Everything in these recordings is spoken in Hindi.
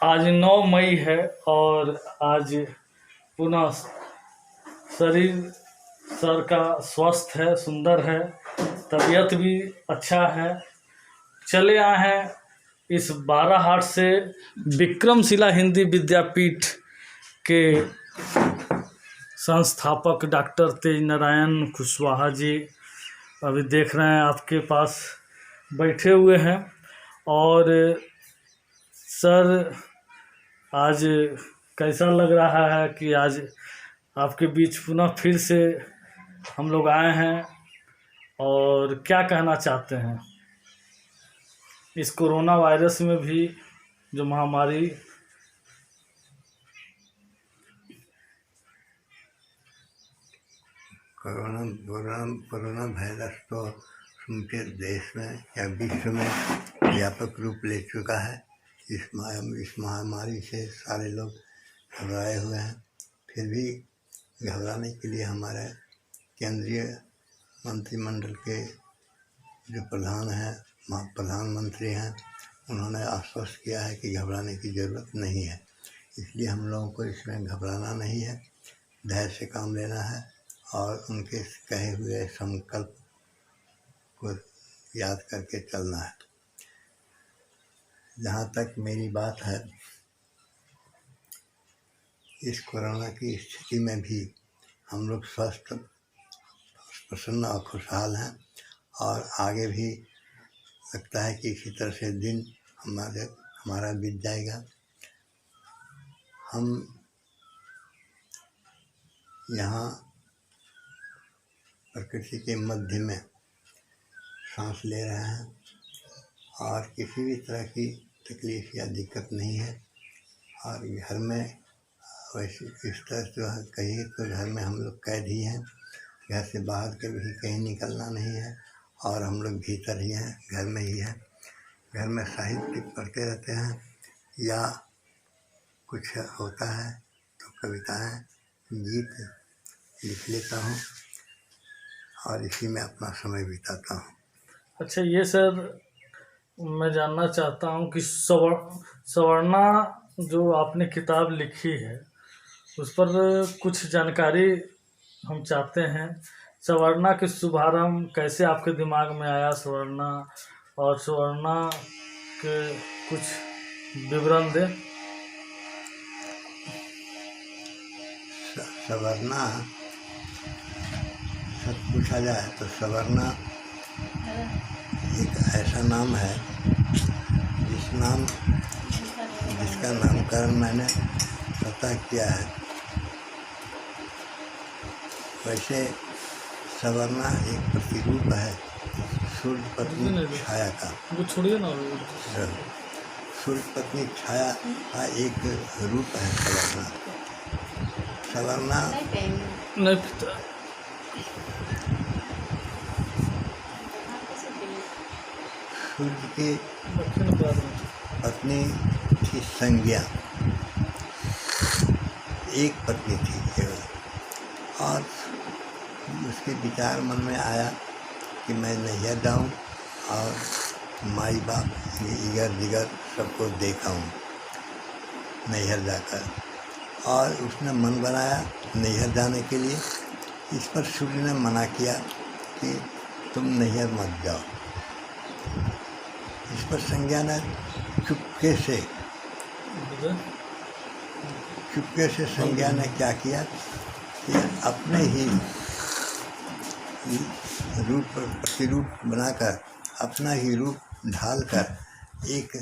आज 9 मई है और आज पुनः शरीर सर का स्वस्थ है, सुंदर है, तबीयत भी अच्छा है। चले आए हैं इस बाराहाट से विक्रमशिला हिंदी विद्यापीठ के संस्थापक डॉक्टर तेज नारायण कुशवाहा जी अभी देख रहे हैं आपके पास बैठे हुए हैं। और सर, आज कैसा लग रहा है कि आज आपके बीच पुनः फिर से हम लोग आए हैं, और क्या कहना चाहते हैं इस कोरोना वायरस में भी जो महामारी? कोरोना वायरस तो समूचे देश में या विश्व में व्यापक रूप ले चुका है। इस महामारी से सारे लोग घबराए हुए हैं। फिर भी घबराने के लिए हमारे केंद्रीय मंत्रिमंडल के जो प्रधानमंत्री हैं, उन्होंने आश्वस्त किया है कि घबराने की ज़रूरत नहीं है। इसलिए हम लोगों को इसमें घबराना नहीं है, धैर्य से काम लेना है और उनके कहे हुए संकल्प को याद करके चलना है। जहाँ तक मेरी बात है, इस कोरोना की स्थिति में भी हम लोग स्वस्थ, प्रसन्न और खुशहाल हैं और आगे भी लगता है कि इसी तरह से दिन हमारा बीत जाएगा। हम यहाँ प्रकृति के मध्य में सांस ले रहे हैं और किसी भी तरह की तकलीफ या दिक्कत नहीं है। और घर में वैसे इस तरह जो है कहिए तो घर में हम लोग कैद ही हैं, घर से बाहर कभी कहीं निकलना नहीं है और हम लोग भीतर ही हैं, घर में ही हैं। घर में साहित्य पढ़ते रहते हैं या कुछ होता है तो कविताएं, गीत लिख लेता हूँ और इसी में अपना समय बिताता हूँ। अच्छा, ये सर मैं जानना चाहता हूँ कि सवर्णा जो आपने किताब लिखी है उस पर कुछ जानकारी हम चाहते हैं। सवर्णा के शुभारंभ कैसे आपके दिमाग में आया सवर्णा, और सवर्णा के कुछ विवरण दें। सवर्णा सच पूछा जाए तो सवर्णा एक ऐसा नाम है जिसका नामकरण मैंने स्वतः किया है। वैसे सवर्णा एक प्रतिरूप है सूर्य पत्नी छाया का। वो छोड़िए ना। सूर्य पत्नी छाया का एक रूप है सवर्णा। सवर्णा नहीं पता। सूर्य की पत्नी थी संज्ञा, एक पत्नी थी केवल। और उसके विचार मन में आया कि मैं नैहर जाऊँ और माई बाप इगर दिगर सबको देखाऊँ नैहर जाकर। और उसने मन बनाया नैहर जाने के लिए। इस पर सूर्य ने मना किया कि तुम नैहर मत जाओ। इस पर संज्ञा ने चुपके से संज्ञा ने क्या किया कि अपने ही प्रतिरूप बनाकर, अपना ही रूप ढालकर एक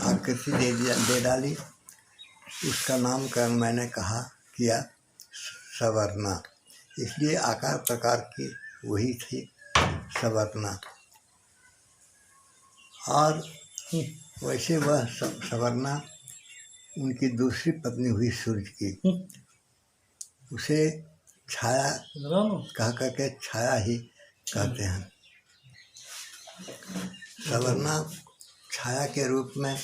आकृति दे डाली। उसका नामकरण मैंने किया सवर्णा। इसलिए आकार प्रकार की वही थी सवर्णा। और वैसे वह सवर्णा उनकी दूसरी पत्नी हुई सूर्य की। उसे छाया कह करके छाया ही कहते हैं। सवर्णा छाया के रूप में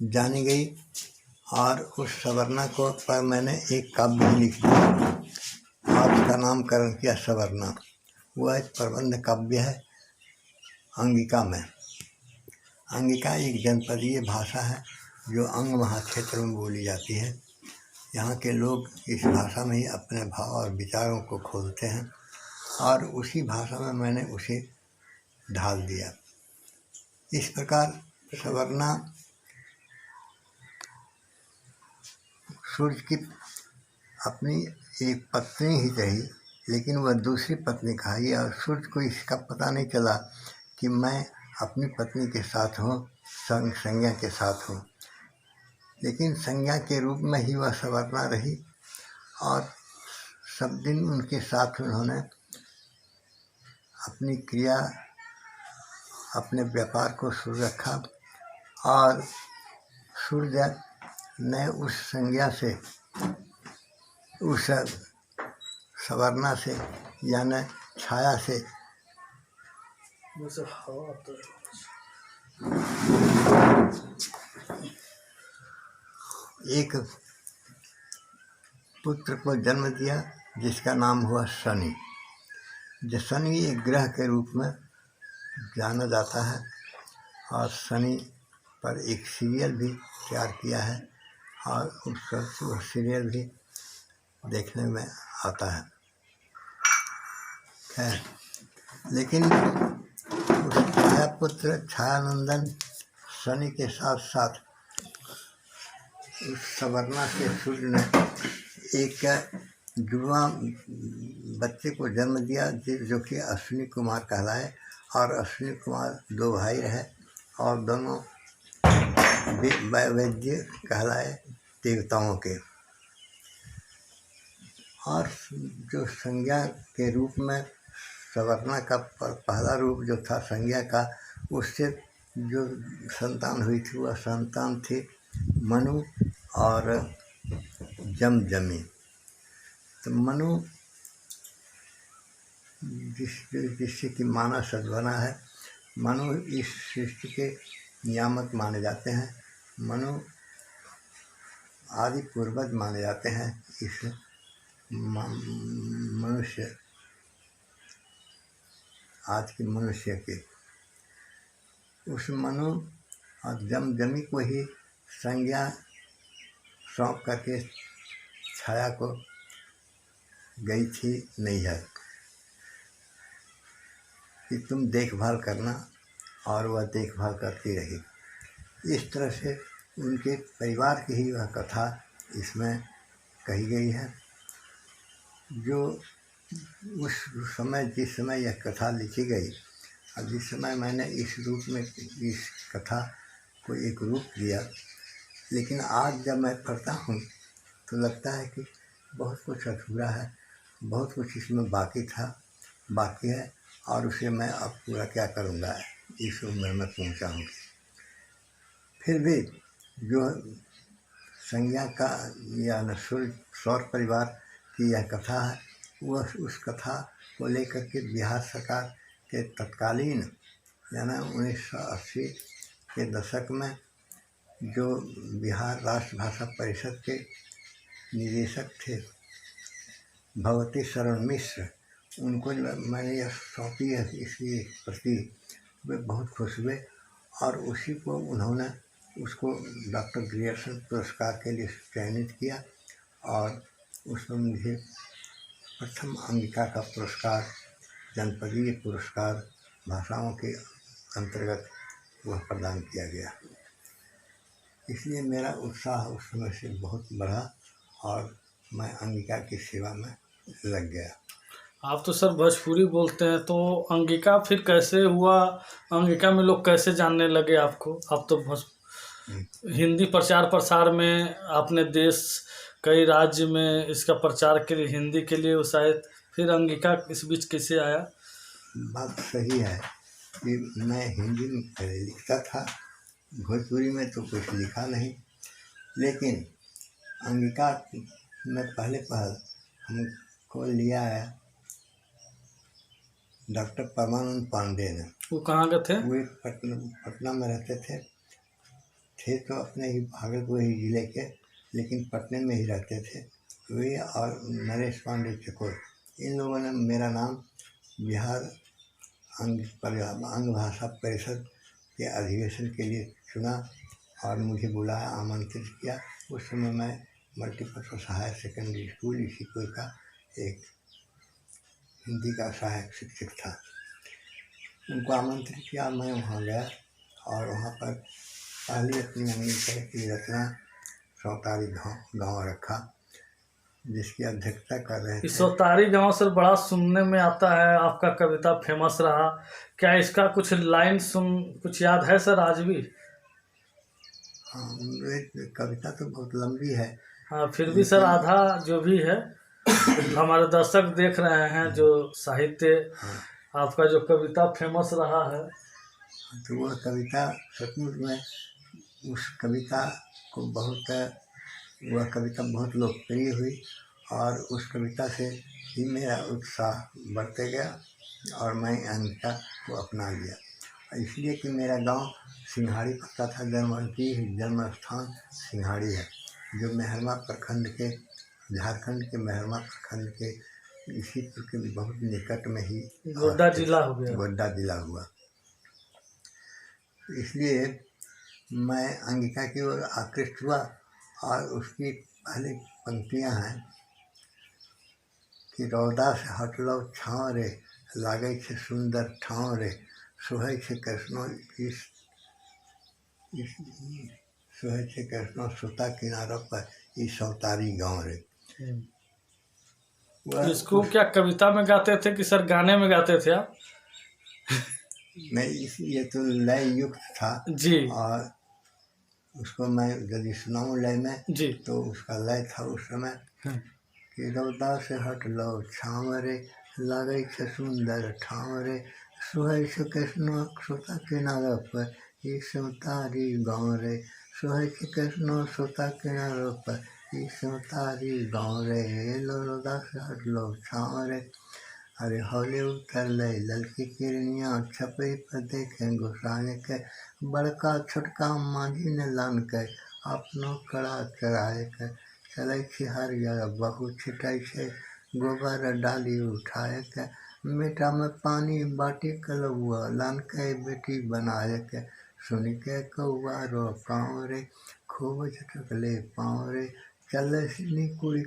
जानी गई और उस सवर्णा को पर मैंने एक काव्य लिख दिया और उसका नामकरण किया सवर्णा। वह एक प्रबंध काव्य है अंगिका में। अंगिका एक जनपदीय भाषा है जो अंग महाक्षेत्र में बोली जाती है। यहाँ के लोग इस भाषा में ही अपने भाव और विचारों को खोलते हैं और उसी भाषा में मैंने उसे ढाल दिया। इस प्रकार सवर्णा सूर्य की अपनी एक पत्नी ही रही, लेकिन वह दूसरी पत्नी कहाई और सूर्य को इसका पता नहीं चला कि मैं अपनी पत्नी के साथ हूँ, संज्ञा के साथ हूँ। लेकिन संज्ञा के रूप में ही वह सवर्णा रही और सब दिन उनके साथ उन्होंने अपनी क्रिया, अपने व्यापार को शुरू रखा और सूर्य ने उस संज्ञा से, उस सवर्णा से यानी छाया से एक पुत्र को जन्म दिया जिसका नाम हुआ शनि। जो शनि एक ग्रह के रूप में जाना जाता है और शनि पर एक सीरियल भी तैयार किया है और उस सीरियल भी देखने में आता है। खैर, लेकिन उस छाया पुत्र छायानंदन शनि के साथ साथ उस सवर्णा से सूर्य ने एक जुड़वा बच्चे को जन्म दिया जो कि अश्विनी कुमार कहलाए और अश्विनी कुमार 2 भाई रहे और दोनों वैद्य कहलाए देवताओं के। और जो संज्ञा के रूप में सवर्णा का पहला रूप जो था संज्ञा का, उससे जो संतान हुई थी वह संतान थी मनु और जमजमी। तो मनु जिससे कि मानव सद्भावना है, मनु इस सृष्टि के नियामक माने जाते हैं। मनु आदि पूर्वज माने जाते हैं इस मनुष्य, आज के मनुष्य के। उस मनु और जमजमी को ही संज्ञा सौंप करके छाया को गई थी नैहर कि तुम देखभाल करना, और वह देखभाल करती रही। इस तरह से उनके परिवार की ही वह कथा इसमें कही गई है। जो उस समय जिस समय यह कथा लिखी गई और जिस समय मैंने इस रूप में इस कथा को एक रूप दिया, लेकिन आज जब मैं पढ़ता हूँ तो लगता है कि बहुत कुछ अधूरा है, बहुत कुछ इसमें बाकी है और उसे मैं अब पूरा क्या करूँगा, इस उम्र में पहुँचा हूँ। फिर भी जो संज्ञा का या सौर परिवार की यह कथा है, वह उस कथा को लेकर के बिहार सरकार के तत्कालीन यानी 1980 के दशक में जो बिहार राष्ट्रभाषा परिषद के निदेशक थे भगवती शरण मिश्र, उनको मैंने यह सौंपी है इसकी प्रति, वे बहुत खुश हुए और उसी को उन्होंने उसको डॉक्टर ग्रियर्सन पुरस्कार के लिए चयनित किया और उसमें मुझे प्रथम अंगिका का पुरस्कार, जनपदीय पुरस्कार भाषाओं के अंतर्गत वह प्रदान किया गया। इसलिए मेरा उत्साह उस समय से बहुत बढ़ा और मैं अंगिका की सेवा में लग गया। आप तो सर भोजपुरी बोलते हैं, तो अंगिका फिर कैसे हुआ? अंगिका में लोग कैसे जानने लगे आपको? आप तो हिंदी प्रचार प्रसार में आपने देश कई राज्य में इसका प्रचार के लिए हिंदी के लिए शायद, फिर अंगिका इस बीच कैसे आया? बात सही है कि मैं हिंदी में पहले लिखता था, भोजपुरी में तो कुछ लिखा नहीं, लेकिन अंगिका में पहले हमको लिया है डॉक्टर परमानंद पांडे ने। वो कहाँ के थे? वे पटना में रहते थे तो अपने ही भागलपुर ही जिले के, लेकिन पटने में ही रहते थे वे और नरेश पांडे चकोर। इन लोगों ने मेरा नाम बिहार अंग भाषा परिषद के अधिवेशन के लिए चुना और मुझे बुलाया, आमंत्रित किया। उस समय मैं multipurpose higher secondary school Isipur का एक हिंदी का सहायक शिक्षक था। उनको आमंत्रित किया, मैं वहाँ गया और वहाँ पर पहले अपनी अंगिका की रचना सौतारी गाँव रखा, जिसकी अध्यक्षता कर रहे थे। सौतारी गांव सर बड़ा सुनने में आता है, आपका कविता फेमस रहा। क्या इसका कुछ लाइन कुछ याद है सर आज भी? हाँ, कविता तो बहुत लंबी है। हाँ, फिर भी सर आधा जो भी है हमारे दर्शक देख रहे हैं, जो साहित्य आपका जो कविता फेमस रहा है। तो वह कविता सचमुच में उस कविता को वह कविता बहुत लोकप्रिय हुई और उस कविता से ही मेरा उत्साह बढ़ते गया और मैं अंगिका को अपना लिया। इसलिए कि मेरा गांव सिंघाड़ी पड़ता था, जन्म स्थान सिंघाड़ी है, जो मेहरमा प्रखंड के, झारखंड के मेहरमा प्रखंड के इसीपुर के भी बहुत निकट में ही गोड्डा जिला हो गया, गोड्डा जिला हुआ। इसलिए मैं अंगिका की ओर आकृष्ट हुआ और उसकी पहली पंक्तियां हैं कि रौदा से हटलो छाँव रे, लागे छे सुंदर ठाव रे, सुहै छे कृष्णो सुहै छे कृष्णो सुता किनारों पर ई सौतारी गाँव रे। इसको क्या कविता में गाते थे कि सर गाने में गाते थे आप? नहीं, ये तो लय युक्त था जी, और उसको मैं यदि सुनाऊं लय में जी, तो उसका लय था उस समय कि रौदा से हट लो छाँव रे, लागे छे सुंदर ठाव रे, सुहै छे कृष्ण सुता किनारो पर ई सौतारी गाँव रे, सुहै छे कृष्ण सुता किनारो पर ई सौतारी गाँव रे, रौदा से हट लो छाँव रे। अरे हौले उतर ले ललकी किरनिया, छपरी पर देखें गोसाए के, बड़का छोटका मांझी ने लान के, अपनो कड़ा चढ़ाए के, चले हरियर बहु छिटै छे, गोबर डाली उठाए के, मीठा में पानी बाटी कलुआ, लान के बेटी बनाए के, सुन के कौआ रो काँव रे, खूब झटकले पाँव रे, चले सिनी कुड़ी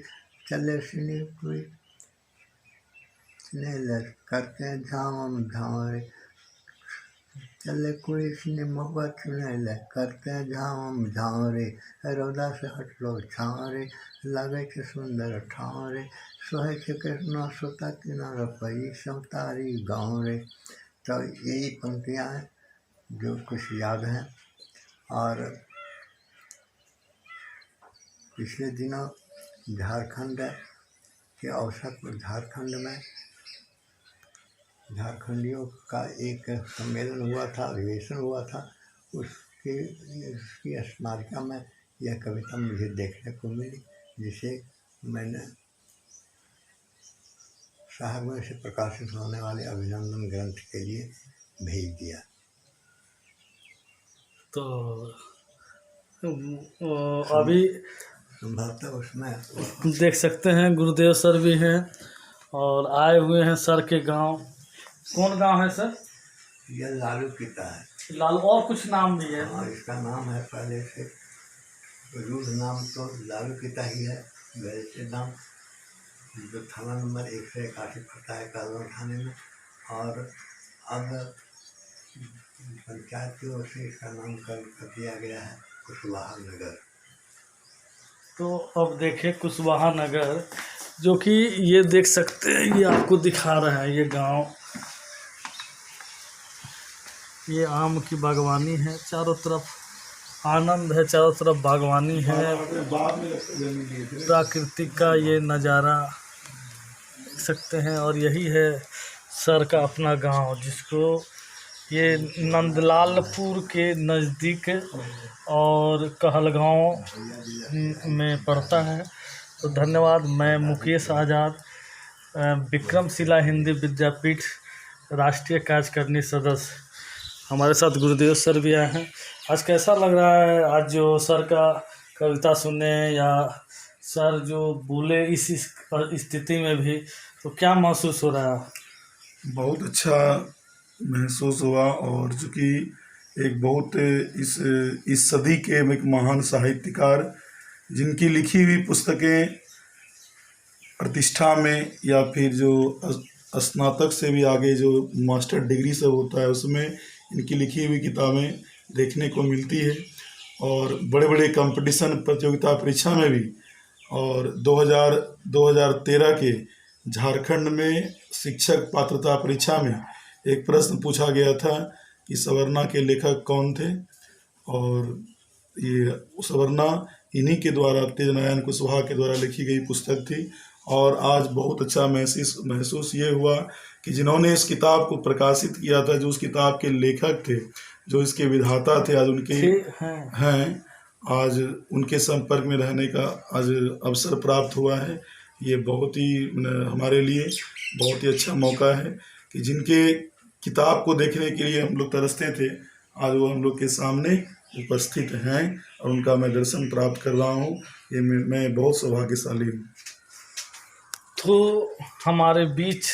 करते झाम झाँव, चले कुड़ी सिने महुआ चुनैले, करते झाम झाँव रे, रौदा से हटलो छाँव रे, लागे छे सुंदर ठाव रे, सोहे छे कृष्ण सोता किनारो पर ई सौतारी गाँव रे। तो यही पंक्तियाँ हैं जो कुछ याद हैं। और पिछले दिनों झारखंड के अवसर पर झारखंड में झारखंडियों का एक सम्मेलन हुआ था, अधिवेशन हुआ था। उसकी स्मारिका में यह कविता मुझे देखने को मिली, जिसे मैंने साहबगंज से प्रकाशित होने वाले अभिनंदन ग्रंथ के लिए भेज दिया। तो अभी संभवतः उसमें देख सकते हैं गुरुदेव सर भी हैं और आए हुए हैं सर के गांव। कौन गांव है सर? यह लालू किता है। लालू, और कुछ नाम भी है? हाँ, इसका नाम है पहले से रूढ़ नाम तो लालू किता ही है, वैसे नाम जो थाना नंबर 181 पड़ता है कालवा थाने में, और अब पंचायत की ओर से इसका नामकरण कर दिया गया है कुशवाहा नगर। तो अब देखें कुशवाहा नगर, जो कि ये देख सकते हैं, ये आपको दिखा रहे हैं ये गांव। ये आम की बागवानी है, चारों तरफ आनंद है, चारों तरफ बागवानी है, प्राकृतिक का ये नज़ारा देख सकते हैं। और यही है सर का अपना गांव, जिसको ये नंदलालपुर के नज़दीक और कहलगांव में पड़ता है। तो धन्यवाद। मैं मुकेश आज़ाद, विक्रमशिला हिंदी विद्यापीठ राष्ट्रीय कार्यकारिणी सदस्य, हमारे साथ गुरुदेव सर भी आए हैं। आज कैसा लग रहा है, आज जो सर का कविता सुने या सर जो बोले इस स्थिति में भी, तो क्या महसूस हो रहा है? बहुत अच्छा महसूस हुआ। और चूँकि एक बहुत इस सदी के एक महान साहित्यकार, जिनकी लिखी हुई पुस्तकें प्रतिष्ठा में या फिर जो स्नातक से भी आगे जो मास्टर डिग्री सब होता है उसमें इनकी लिखी हुई किताबें देखने को मिलती है। और बड़े बड़े कंपटीशन प्रतियोगिता परीक्षा में भी, और 2013 के झारखंड में शिक्षक पात्रता परीक्षा में एक प्रश्न पूछा गया था कि सवर्णा के लेखक कौन थे, और ये सवर्णा इन्हीं के द्वारा, तेज नारायण कुशवाहा के द्वारा लिखी गई पुस्तक थी। और आज बहुत अच्छा महसूस ये हुआ कि जिन्होंने इस किताब को प्रकाशित किया था, जो उस किताब के लेखक थे, जो इसके विधाता थे, आज उनके हैं, आज उनके संपर्क में रहने का आज अवसर प्राप्त हुआ है। ये बहुत ही हमारे लिए बहुत ही अच्छा मौका है कि जिनके किताब को देखने के लिए हम लोग तरसते थे, आज वो हम लोग के सामने उपस्थित हैं और उनका मैं दर्शन प्राप्त कर रहा हूँ। ये मैं बहुत सौभाग्यशाली हूँ। तो हमारे बीच